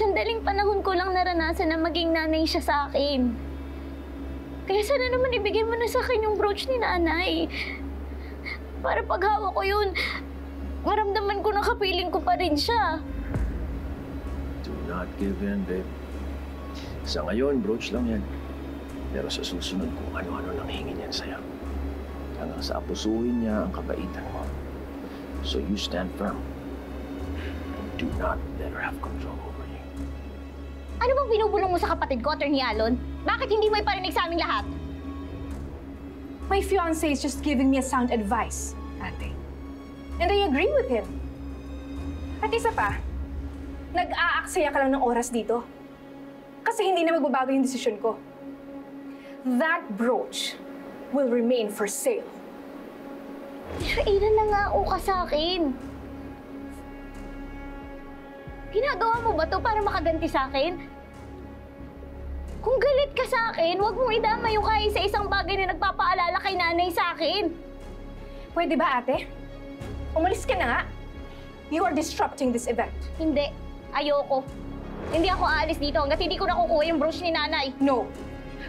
sandaling panahon ko lang naranasan na maging nanay siya sa akin. Kaya sana naman ibigay mo na sa akin yung brooch ni nanay. Para paghawa ko yun, maramdaman ko na kapiling ko pa rin siya. Do not give in, babe. Sa ngayon, brooch lang yan. Pero sa susunod kung ano-ano nang hingin yan sa'yo. Hanggang sa apusuhin niya ang kabaitan mo. So you stand firm. And do not let her have control over you. Ano bang binubulong mo sa kapatid ko, Atty. Alon? Bakit hindi mo iparinig sa aming lahat? My fiancé is just giving me a sound advice, ate. And I agree with him. At isa pa, nag-aaksaya ka lang ng oras dito. Kasi hindi na magbabago yung desisyon ko. That brooch will remain for sale. Pero ilan na nga ka sa akin. Ginagawa mo ba to para makaganti sa akin? Kung galit ka sa akin, huwag mong idama yung kahit sa isang bagay na nagpapaalala kay nanay sa akin. Pwede ba, ate? Umalis ka na nga. You are disrupting this event. Hindi. Ayoko. Hindi ako aalis dito hanggat hindi ko nakukuha yung brooch ni nanay. No.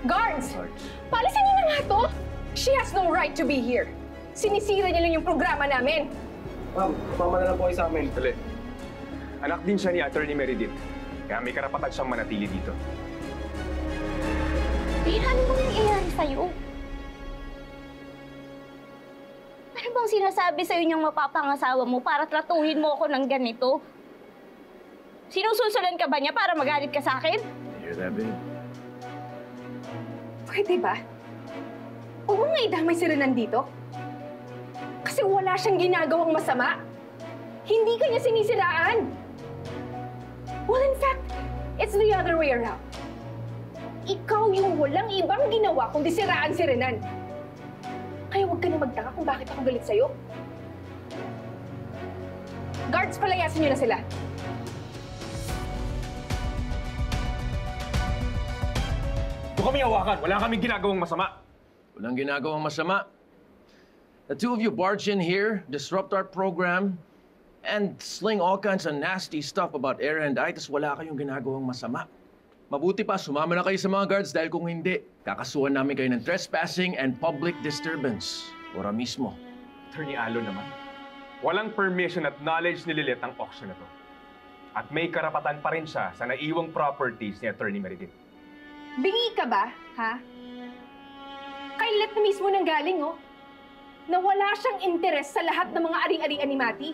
Guards! Palisin niyo na nga to! She has no right to be here. Sinisira niya lang yung programa namin. Ma'am, mama na lang po kayo sa amin. Dali. Anak din siya ni Atty. Meredith. Kaya may karapatan siyang manatili dito. Pira, ano bang nangyayari sa'yo? Ano bang sinasabi sa'yo niyang mapapangasawa mo para tratuhin mo ako ng ganito? Sinususulan ka ba niya para magalit ka sa akin? You hear that, babe? Pwede ba? Huwag mo nga idamay si Renan dito. Kasi wala siyang ginagawang masama. Hindi ka niya sinisiraan. Well, in fact, it's the other way around. Ikaw yung walang ibang ginawa kundi siraan si Renan. Kaya huwag ka na magtaka kung bakit ako galit sa'yo. Guards, palayasin niyo na sila. Huwag kami hawakan. Wala kaming ginagawang masama. Walang ginagawang masama. The two of you barge in here, disrupt our program, and sling all kinds of nasty stuff about Era and I, tas wala kayong ginagawang masama. Mabuti pa, sumama na kayo sa mga guards dahil kung hindi, kakasuhan namin kayo ng trespassing and public disturbance. Ora mismo. Atty. Alon naman. Walang permission at knowledge ni Lilith ang auction na to. At may karapatan pa rin siya sa naiwang properties ni Atty. Meredith. Bingi ka ba, ha? Kay Lilith na mismo nang galing, oh. Na wala siyang interes sa lahat ng mga ari-arian ni Mati.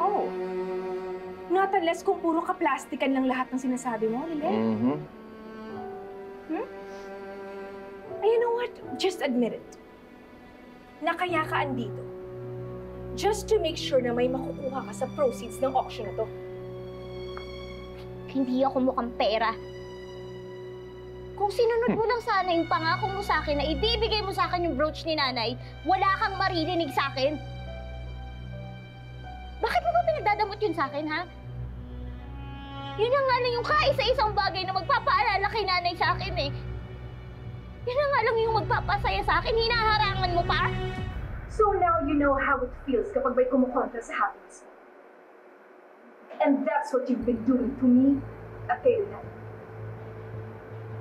Oh. Not unless kung puro ka-plastikan lang lahat ng sinasabi mo, Lilith. Mm-hmm. You know what? Just admit it. Na kaya ka andito. Just to make sure na may makukuha ka sa proceeds ng auction na to. Hindi ako mukhang pera. Kung sinunod mo lang sana yung pangako mo sa akin na ibibigay mo sa akin yung brooch ni nanay, wala kang maririnig sa akin. Bakit mo ba pinagdadamot yun sa akin, ha? Yun na nga lang yung kaisa-isang bagay na magpapaalala kay nanay sa akin, eh. Yun na nga lang yung magpapasaya sa akin, hinaharangan mo pa? So now you know how it feels kapag may kumukontra sa happiness mo. And that's what you've been doing to me at kay Renan.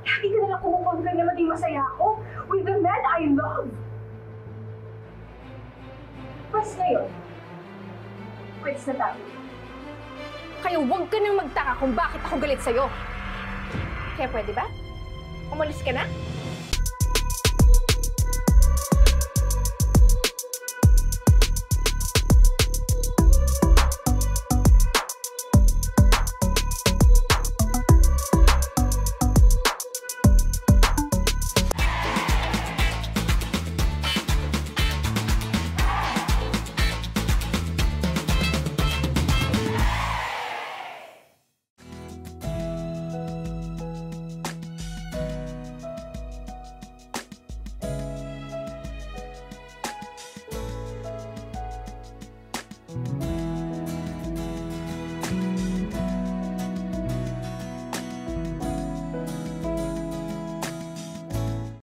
Lagi ka na lang kumukontra na maging masaya ako with the man I love. Pwes ngayon, pwes na tayo. Kaya huwag ka nang magtaka kung bakit ako galit sa'yo. Kaya pwede ba? Umalis ka na?